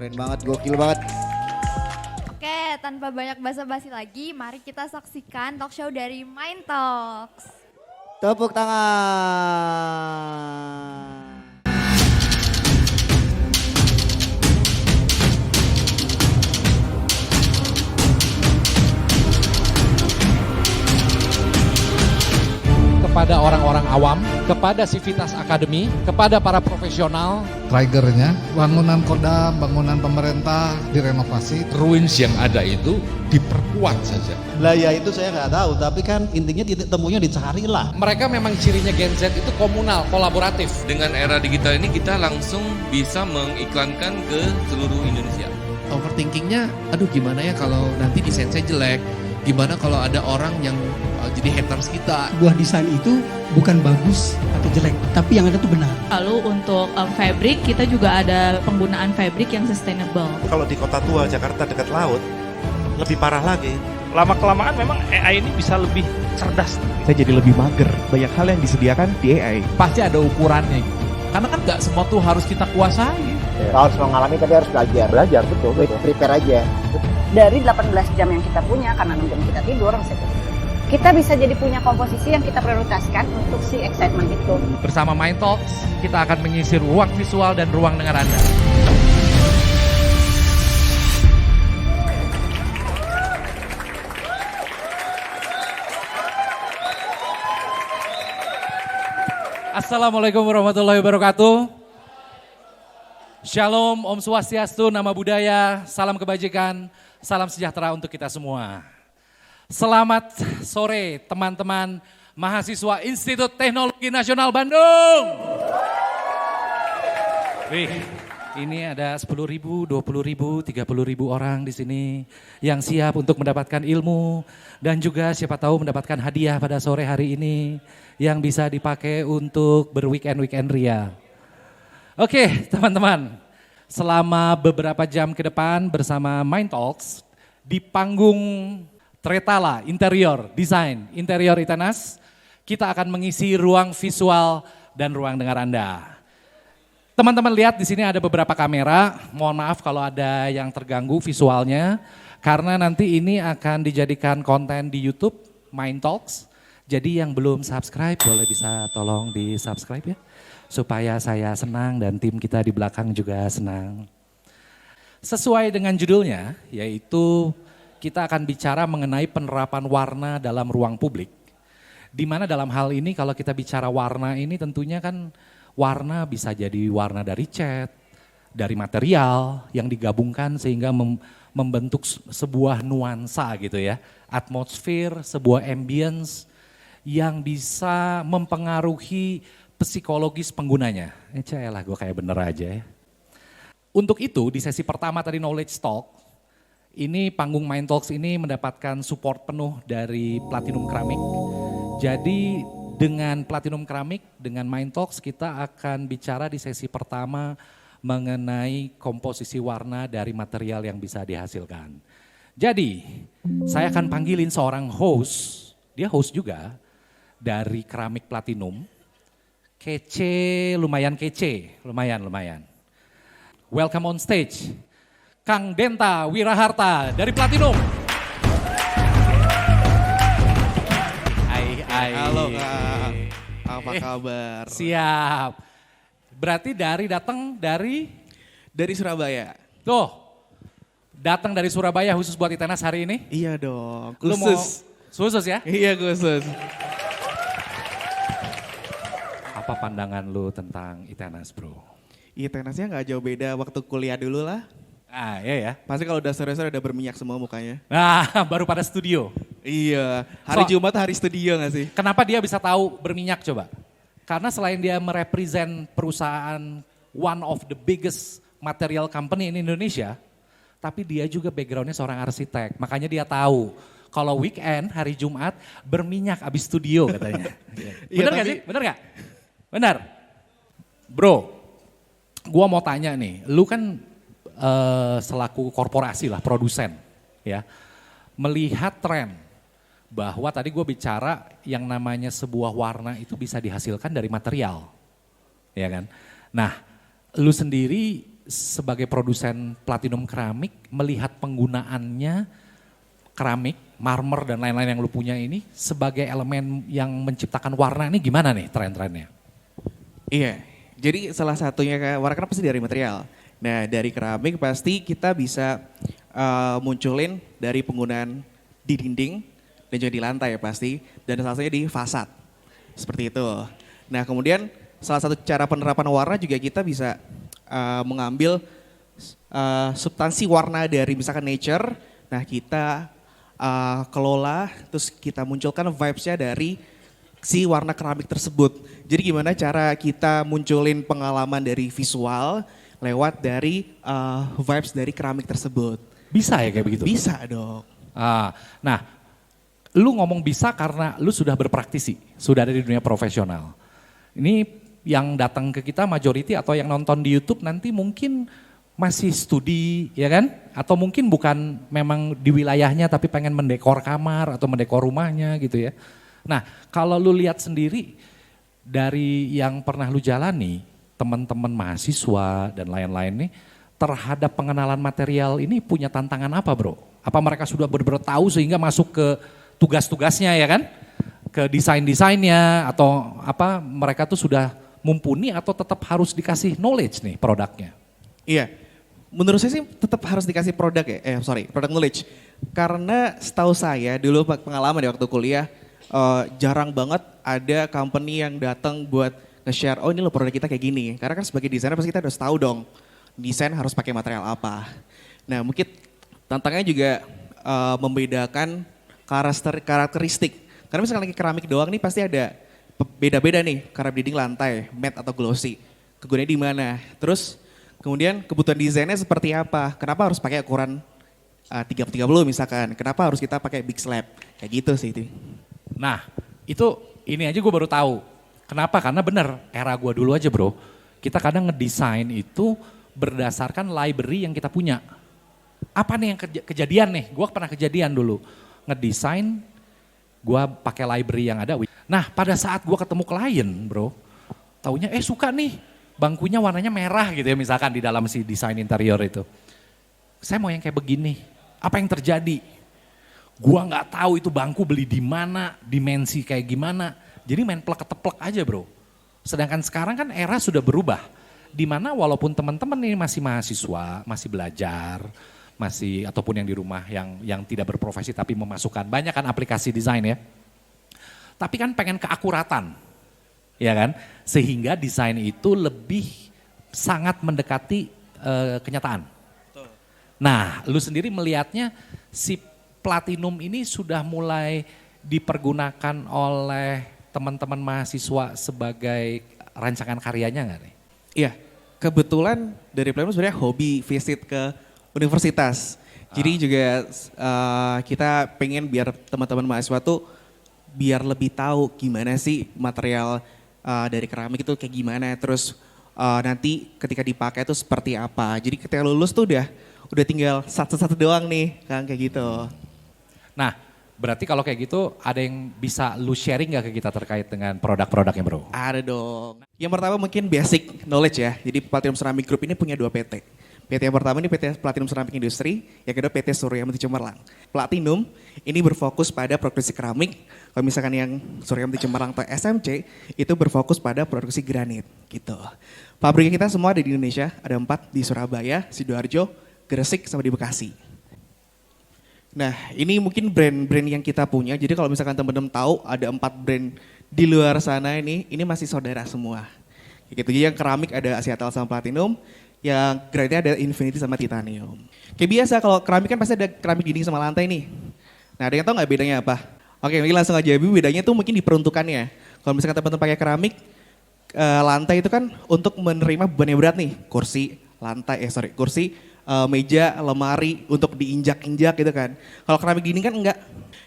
keren banget, gokil banget. Oke, tanpa banyak basa-basi lagi, mari kita saksikan talk show dari Mind Talks. Tepuk tangan. Kepada orang-orang awam, kepada Civitas Academy, kepada para profesional, Triggernya, bangunan Kodam, bangunan pemerintah direnovasi. Ruins yang ada itu diperkuat saja. Lah ya itu saya nggak tahu, tapi kan intinya titik temunya dicari lah. mereka memang cirinya Gen Z itu komunal, kolaboratif. Dengan era digital ini kita langsung bisa mengiklankan ke seluruh Indonesia. Overthinkingnya, aduh gimana ya kalau nanti desain saya jelek, gimana kalau ada orang yang jadi haters kita. Sebuah desain itu bukan bagus atau jelek, tapi yang ada itu benar. Lalu untuk fabric, kita juga ada penggunaan fabric yang sustainable. Kalau di kota tua Jakarta dekat laut, lebih parah lagi. Lama-kelamaan memang AI ini bisa lebih cerdas. Saya jadi lebih mager, banyak hal yang disediakan di AI. Pasti ada ukurannya gitu. Karena kan nggak semua tuh harus kita kuasai. Harus mengalami tapi harus belajar. Belajar, betul. Prepare aja. Dari 18 jam yang kita punya, karena 6 jam kita tidur, kita bisa jadi punya komposisi yang kita prioritaskan untuk si excitement itu. Bersama Mind Talks, kita akan mengisi ruang visual dan ruang dengar Anda. Assalamualaikum warahmatullahi wabarakatuh. Shalom, Om Swastiastu, Nama Budaya, salam kebajikan, salam sejahtera untuk kita semua. Selamat sore teman-teman mahasiswa Institut Teknologi Nasional Bandung. Wih, ini ada 10.000, 20.000, 30.000 orang di sini yang siap untuk mendapatkan ilmu dan juga siapa tahu mendapatkan hadiah pada sore hari ini yang bisa dipakai untuk berweekend-weekend ria. Oke teman-teman, selama beberapa jam ke depan bersama Mind Talks di panggung Tretala Interior Design Interior Itenas, kita akan mengisi ruang visual dan ruang dengar Anda. Teman-teman lihat di sini ada beberapa kamera, mohon maaf kalau ada yang terganggu visualnya, karena nanti ini akan dijadikan konten di YouTube Mind Talks. Jadi yang belum subscribe boleh bisa tolong di subscribe ya, supaya saya senang dan tim kita di belakang juga senang. Sesuai dengan judulnya, yaitu kita akan bicara mengenai penerapan warna dalam ruang publik. Di mana dalam hal ini kalau kita bicara warna ini tentunya kan warna bisa jadi warna dari cat, dari material yang digabungkan sehingga membentuk sebuah nuansa gitu ya. Atmosfer, sebuah ambience yang bisa mempengaruhi psikologis penggunanya. Lah gue kayak bener aja ya. Untuk itu di sesi pertama tadi Knowledge Talk, ini panggung Mind Talks ini mendapatkan support penuh dari Platinum Keramik. Jadi dengan Platinum Keramik, dengan Mind Talks kita akan bicara di sesi pertama mengenai komposisi warna dari material yang bisa dihasilkan. Jadi saya akan panggilin seorang host, dia host juga dari Keramik Platinum. Kece, lumayan kece, lumayan. Welcome on stage. Kang Denta Wiraharta dari Platinum. Hai. Halo Kak, apa kabar? Siap. Berarti datang dari Surabaya. Tuh, datang dari Surabaya khusus buat Itenas hari ini? Iya dong, Lu mau khusus ya? Iya khusus. Apa pandangan lu tentang Itenas bro? Itenasnya nggak jauh beda waktu kuliah dulu lah. Ah iya ya. Pasti kalau udah sore-sore udah berminyak semua mukanya. Nah baru pada studio. Iya, hari Jumat hari studio gak sih? Kenapa dia bisa tahu berminyak coba? Karena selain dia merepresent perusahaan one of the biggest material company in Indonesia, tapi dia juga backgroundnya seorang arsitek. Makanya dia tahu kalau weekend hari Jumat berminyak abis studio katanya. Bener gak sih? Bener gak? Bener. Bro, gua mau tanya nih, lu kan selaku korporasi lah, produsen ya, melihat tren bahwa tadi gue bicara yang namanya sebuah warna itu bisa dihasilkan dari material, ya kan? Nah, lu sendiri sebagai produsen platinum keramik melihat penggunaannya keramik, marmer dan lain-lain yang lu punya ini sebagai elemen yang menciptakan warna ini gimana nih tren-trennya? Iya, jadi salah satunya warna kan pasti dari material. Nah dari keramik pasti kita bisa munculin dari penggunaan di dinding dan juga di lantai ya pasti. Dan salah satunya di fasad, seperti itu. Nah kemudian salah satu cara penerapan warna juga kita bisa mengambil substansi warna dari misalkan nature. Nah kita kelola, terus kita munculkan vibes-nya dari si warna keramik tersebut. Jadi gimana cara kita munculin pengalaman dari visual lewat dari vibes dari keramik tersebut. Bisa ya kayak begitu? Bisa dong. Nah, lu ngomong bisa karena lu sudah berpraktisi, sudah ada di dunia profesional. Ini yang datang ke kita majority atau yang nonton di YouTube nanti mungkin masih studi ya kan? Atau mungkin bukan memang di wilayahnya tapi pengen mendekor kamar atau mendekor rumahnya gitu ya. Nah kalau lu lihat sendiri dari yang pernah lu jalani, teman-teman mahasiswa dan lain-lain nih terhadap pengenalan material ini punya tantangan apa bro? Apa mereka sudah benar-benar tahu sehingga masuk ke tugas-tugasnya ya kan? Ke desain-desainnya atau apa mereka tuh sudah mumpuni atau tetap harus dikasih knowledge nih produknya? Iya, menurut saya sih tetap harus dikasih produk ya, product knowledge. Karena setahu saya dulu pengalaman di waktu kuliah, jarang banget ada company yang datang buat nge-share, oh ini loh produk kita kayak gini. Karena kan sebagai desainer pasti kita harus tahu dong, desain harus pakai material apa. Nah mungkin tantangannya juga membedakan karakteristik. Karena misalkan lagi keramik doang nih pasti ada beda-beda nih, keramik dinding lantai, matte atau glossy. Kegunaannya di mana, terus kemudian kebutuhan desainnya seperti apa, kenapa harus pakai ukuran 30-30 misalkan, kenapa harus kita pakai big slab, kayak gitu sih itu. Nah itu ini aja gue baru tahu, kenapa? Karena bener era gue dulu aja bro, kita kadang ngedesain itu berdasarkan library yang kita punya. Apa nih yang kejadian nih, gue pernah kejadian dulu, ngedesain gue pakai library yang ada. Nah pada saat gue ketemu klien bro, taunya suka nih bangkunya warnanya merah gitu ya misalkan di dalam si desain interior itu. Saya mau yang kayak begini, apa yang terjadi? Gua nggak tahu itu bangku beli di mana, dimensi kayak gimana. Jadi main plek-keteplek aja bro. Sedangkan sekarang kan era sudah berubah. Dimana walaupun teman-teman ini masih mahasiswa, masih belajar, masih ataupun yang di rumah yang tidak berprofesi tapi memasukkan banyak kan aplikasi desain ya. Tapi kan pengen keakuratan, ya kan? Sehingga desain itu lebih sangat mendekati kenyataan. Nah, lu sendiri melihatnya si platinum ini sudah mulai dipergunakan oleh teman-teman mahasiswa sebagai rancangan karyanya nggak nih? Iya, kebetulan dari platinum sebenarnya hobi visit ke universitas. Jadi juga kita pengen biar teman-teman mahasiswa tuh biar lebih tahu gimana sih material dari keramik itu kayak gimana. Terus nanti ketika dipakai itu seperti apa. Jadi ketika lulus tuh udah tinggal satu-satu doang nih kan kayak gitu. Nah berarti kalau kayak gitu ada yang bisa lu sharing gak ke kita terkait dengan produk-produknya bro? Ada dong. Yang pertama mungkin basic knowledge ya. Jadi Platinum Ceramic Group ini punya 2 PT. PT yang pertama ini PT Platinum Ceramic Industry, yang kedua PT Suryamati Cemerlang. Platinum ini berfokus pada produksi keramik. Kalau misalkan yang Suryamati Cemerlang atau SMC itu berfokus pada produksi granit gitu. Pabrik kita semua ada di Indonesia, ada 4 di Surabaya, Sidoarjo, Gresik sama di Bekasi. Nah ini mungkin brand-brand yang kita punya, jadi kalau misalkan teman-teman tahu ada 4 brand di luar sana ini masih saudara semua. Gitu. Jadi yang keramik ada Asiatel sama Platinum, yang granitnya ada Infinity sama Titanium. Kayak biasa kalau keramik kan pasti ada keramik dinding sama lantai nih. Nah ada yang tahu nggak bedanya apa? Oke mungkin langsung aja, bedanya tuh mungkin diperuntukannya. Kalau misalkan teman-teman pakai keramik, lantai itu kan untuk menerima beban yang berat nih, kursi, meja, lemari untuk diinjak-injak gitu kan. Kalau keramik dinding kan enggak.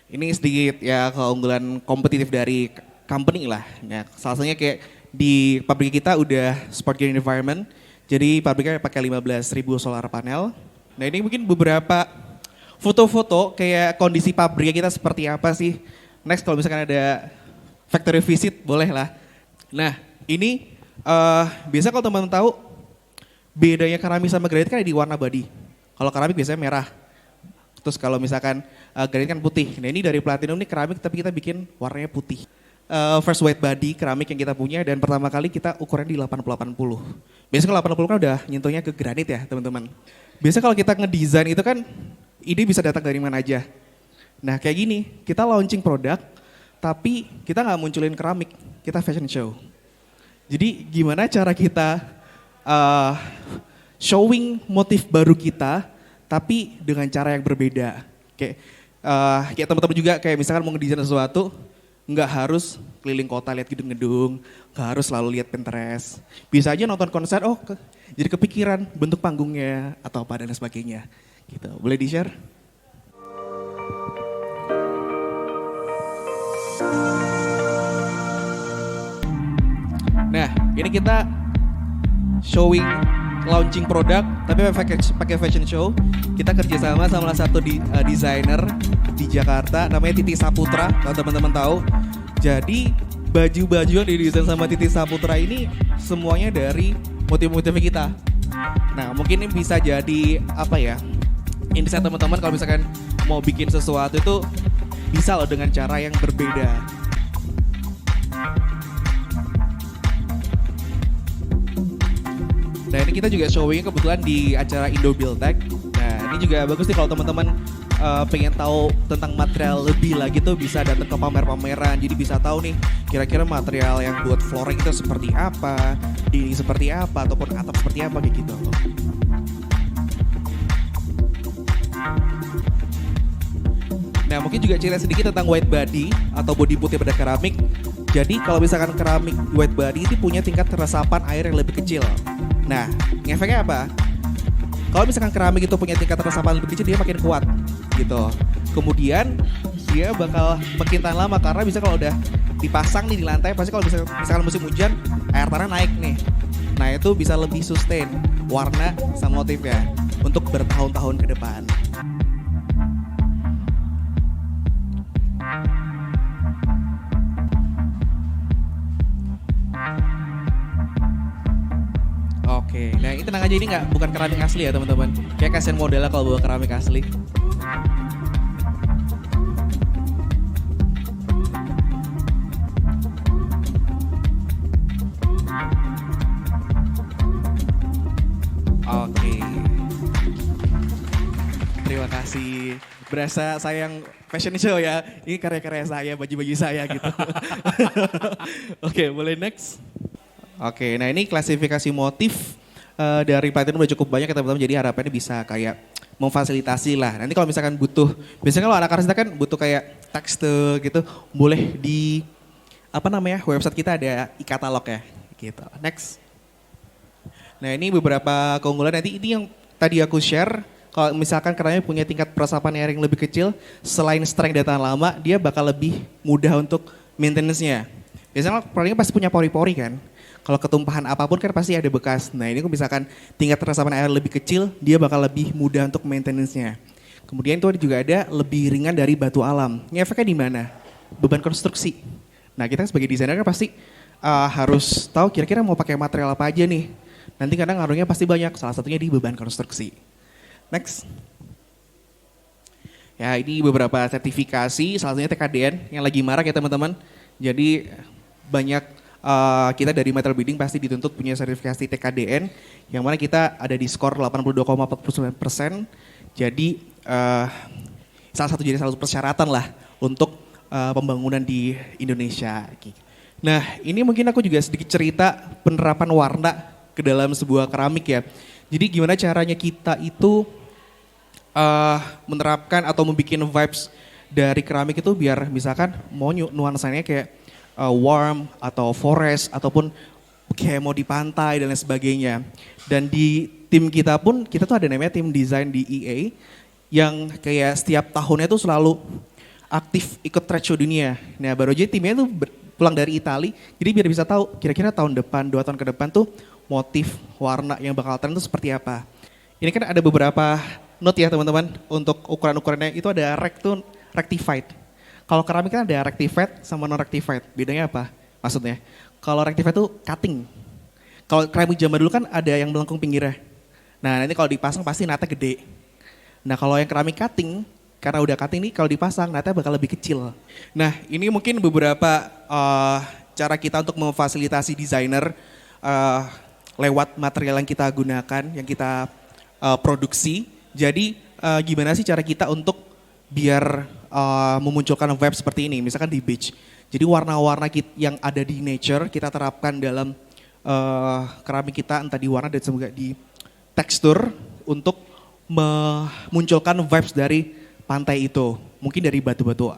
Ini sedikit ya keunggulan kompetitif dari company lah. Nah, salah satunya kayak di pabrik kita udah sport green environment. Jadi pabriknya pakai 15.000 solar panel. Nah ini mungkin beberapa foto-foto kayak kondisi pabriknya kita seperti apa sih. Next kalau misalkan ada factory visit boleh lah. Nah ini biasa kalau teman-teman tahu bedanya keramik sama granit kan di warna body. Kalau keramik biasanya merah. Terus kalau misalkan granit kan putih. Nah ini dari platinum nih keramik tapi kita bikin warnanya putih. First white body keramik yang kita punya dan pertama kali kita ukuran di 80-80. Biasanya kalau 80 kan udah nyentuhnya ke granit ya teman-teman. Biasanya kalau kita ngedesain itu kan ide bisa datang dari mana aja. Nah kayak gini, kita launching produk tapi kita nggak munculin keramik, kita fashion show. Jadi gimana cara kita showing motif baru kita tapi dengan cara yang berbeda. Kayak teman-teman juga kayak misalkan mau ngedesain sesuatu, nggak harus keliling kota lihat gedung-gedung, nggak harus selalu lihat Pinterest. Bisa aja nonton konser, jadi kepikiran bentuk panggungnya atau apa dan sebagainya. Gitu. Boleh di-share? Nah, ini kita showing launching produk tapi pakai fashion show. Kita kerjasama sama salah satu desainer di Jakarta namanya Titi Saputra, kalau teman-teman tahu. Jadi baju-baju yang didesain sama Titi Saputra ini semuanya dari motif-motif kita. Nah, mungkin ini bisa jadi apa ya? Insight teman-teman kalau misalkan mau bikin sesuatu itu bisa loh dengan cara yang berbeda. Nah ini kita juga showing kebetulan di acara Indo Buildtech. Nah ini juga bagus nih kalau teman-teman pengen tahu tentang material lebih lagi tuh bisa datang ke pamer-pameran. Jadi bisa tahu nih kira-kira material yang buat flooring itu seperti apa, dinding seperti apa, ataupun atap seperti apa kayak gitu. Nah mungkin juga cerita sedikit tentang white body atau body putih pada keramik. Jadi kalau misalkan keramik white body itu punya tingkat resapan air yang lebih kecil. Nah, efeknya apa? Kalau misalkan keramik itu punya tingkat resapan lebih kecil, dia makin kuat gitu. Kemudian dia bakal makin tahan lama karena bisa kalau udah dipasang nih di lantai, pasti kalau misalkan musim hujan, air tanah naik nih. Nah itu bisa lebih sustain warna sama motifnya untuk bertahun-tahun ke depan. Oke, nah ini tenang aja, ini bukan keramik asli ya teman-teman. Kayak kasihan modelnya kalau bawa keramik asli. Oke. Terima kasih. Berasa saya yang fashion show ya. Ini karya-karya saya, baju-baju saya gitu. Oke, boleh next. Oke, nah ini klasifikasi motif dari platinum udah cukup banyak ya teman-teman. Jadi harapannya bisa kayak memfasilitasi lah. Nanti kalau misalkan butuh, biasanya kalau anak arsitek kan butuh kayak tekstil gitu, boleh di website kita ada e-katalog ya gitu. Next. Nah ini beberapa keunggulan, nanti ini yang tadi aku share. Kalau misalkan keramik punya tingkat peresapan air yang lebih kecil, selain strength dan tahan lama, dia bakal lebih mudah untuk maintenance-nya. Biasanya keramik pasti punya pori-pori kan. Kalau ketumpahan apapun kan pasti ada bekas. Nah ini kalau misalkan tingkat resapan air lebih kecil, dia bakal lebih mudah untuk maintenance-nya. Kemudian itu juga ada lebih ringan dari batu alam. Ini efeknya di mana? Beban konstruksi. Nah kita sebagai desainer kan pasti harus tahu kira-kira mau pakai material apa aja nih. Nanti kadang ngaruhnya pasti banyak, salah satunya di beban konstruksi. Next. Ya ini beberapa sertifikasi, salah satunya TKDN yang lagi marak ya teman-teman. Jadi banyak kita dari Metal Building pasti dituntut punya sertifikasi TKDN yang mana kita ada di skor 82,49%. Jadi salah satu persyaratan lah untuk pembangunan di Indonesia. Nah ini mungkin aku juga sedikit cerita penerapan warna ke dalam sebuah keramik ya. Jadi gimana caranya kita itu menerapkan atau membuat vibes dari keramik itu biar misalkan mau nuansanya kayak warm atau forest ataupun kayak mau di pantai dan lain sebagainya. Dan di tim kita pun kita tuh ada namanya tim desain di EA yang kayak setiap tahunnya tuh selalu aktif ikut trade show dunia. Nah baru aja timnya tuh pulang dari Itali, jadi biar bisa tahu kira-kira tahun depan, 2 tahun ke depan tuh motif warna yang bakal tren tuh seperti apa. Ini kan ada beberapa note ya teman-teman untuk ukuran-ukurannya, itu ada rectified. Kalau keramik kan ada rectified sama non rectified. Bedanya apa? Maksudnya, kalau rectified itu cutting. Kalau keramik zaman dulu kan ada yang melengkung pinggirnya. Nah nanti kalau dipasang pasti natnya gede. Nah kalau yang keramik cutting, karena udah cutting nih kalau dipasang natnya bakal lebih kecil. Nah ini mungkin beberapa cara kita untuk memfasilitasi desainer lewat material yang kita gunakan, yang kita produksi. Jadi gimana sih cara kita untuk biar memunculkan vibe seperti ini, misalkan di beach. Jadi warna-warna yang ada di nature kita terapkan dalam keramik kita, entah di warna dan juga di tekstur untuk memunculkan vibes dari pantai itu. Mungkin dari batu-batu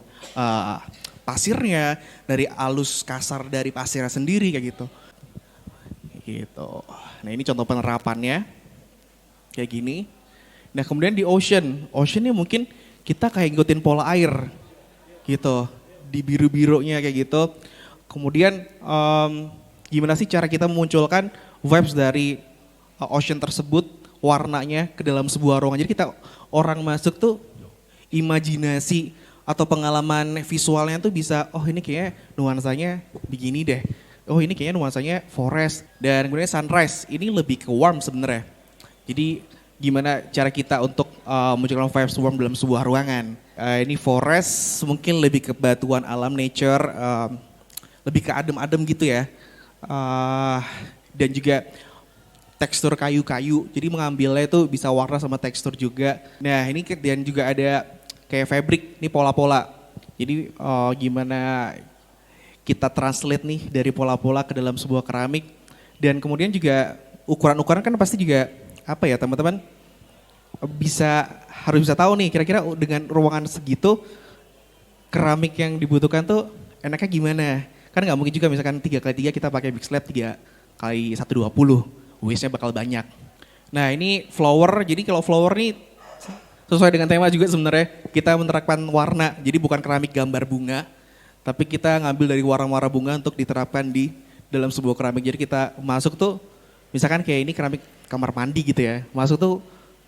pasirnya, dari alus kasar dari pasirnya sendiri kayak gitu. Gitu. Nah ini contoh penerapannya kayak gini. Nah kemudian di ocean ini mungkin kita kayak ngikutin pola air gitu, di biru-birunya kayak gitu. Kemudian gimana sih cara kita memunculkan vibes dari ocean tersebut, warnanya ke dalam sebuah ruangan. Jadi kita orang masuk tuh imajinasi atau pengalaman visualnya tuh bisa, oh ini kayaknya nuansanya begini deh. Oh ini kayaknya nuansanya forest. Dan kemudian sunrise, ini lebih ke warm sebenarnya. Jadi gimana cara kita untuk memunculkan vibes warm dalam sebuah ruangan. Ini forest mungkin lebih ke batuan alam, nature, lebih ke adem-adem gitu ya. Dan juga tekstur kayu-kayu, jadi mengambilnya itu bisa warna sama tekstur juga. Nah ini dan juga ada kayak fabric, ini pola-pola. Jadi gimana kita translate nih dari pola-pola ke dalam sebuah keramik. Dan kemudian juga ukuran-ukuran kan pasti juga apa ya teman-teman harus bisa tahu nih kira-kira dengan ruangan segitu keramik yang dibutuhkan tuh enaknya gimana. Kan nggak mungkin juga misalkan 3x3 kita pakai big slab 3x120. Waste-nya bakal banyak. Nah ini flower, jadi kalau flower nih sesuai dengan tema juga sebenarnya kita menerapkan warna. Jadi bukan keramik gambar bunga, tapi kita ngambil dari warna-warna bunga untuk diterapkan di dalam sebuah keramik. Jadi kita masuk tuh, misalkan kayak ini keramik kamar mandi gitu ya. Masuk tuh,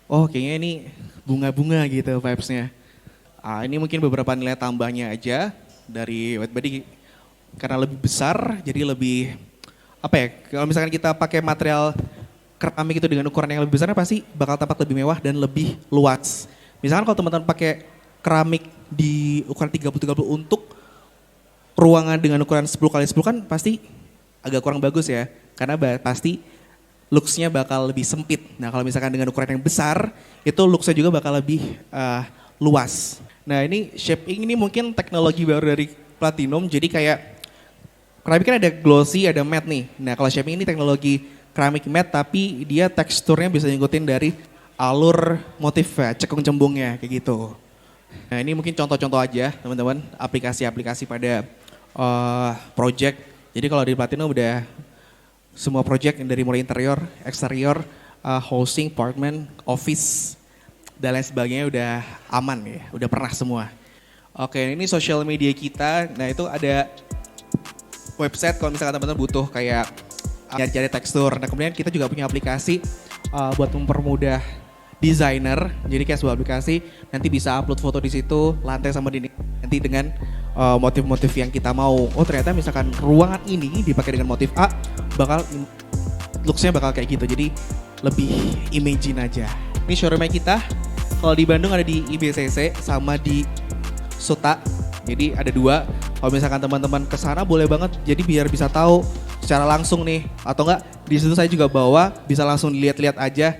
oh kayaknya ini bunga-bunga gitu vibes-nya. Ini mungkin beberapa nilai tambahnya aja dari white body karena lebih besar, jadi lebih apa ya, kalau misalkan kita pakai material keramik itu dengan ukuran yang lebih besar pasti bakal tampak lebih mewah dan lebih luas. Misalkan kalau teman-teman pakai keramik di ukuran 30x30 untuk ruangan dengan ukuran 10x10 kan pasti agak kurang bagus ya. Karena pasti looks-nya bakal lebih sempit. Nah kalau misalkan dengan ukuran yang besar itu looks-nya juga bakal lebih luas. Nah ini shaping ini mungkin teknologi baru dari Platinum, jadi kayak keramik kan ada glossy, ada matte nih. Nah kalau shaping ini teknologi keramik matte tapi dia teksturnya bisa ngikutin dari alur motif ya, cekung cembungnya kayak gitu. Nah ini mungkin contoh-contoh aja teman-teman aplikasi-aplikasi pada project. Jadi kalau di Platinum udah semua project dari mulai interior, eksterior, housing, apartment, office dan lain sebagainya udah aman ya, udah pernah semua. Oke ini social media kita, nah itu ada website kalau misalkan teman-teman butuh kayak cari tekstur. Nah kemudian kita juga punya aplikasi buat mempermudah desainer. Jadi kayak sebuah aplikasi nanti bisa upload foto di situ, lantai sama dinding nanti dengan motif-motif yang kita mau. Oh ternyata misalkan ruangan ini dipakai dengan motif A, bakal looks-nya bakal kayak gitu. Jadi lebih imagine aja. Ini showroom-nya kita. Kalau di Bandung ada di IBCC sama di Suta. Jadi ada dua. Kalau misalkan teman-teman ke sana boleh banget. Jadi biar bisa tahu secara langsung nih, atau enggak di situ saya juga bawa bisa langsung dilihat-lihat aja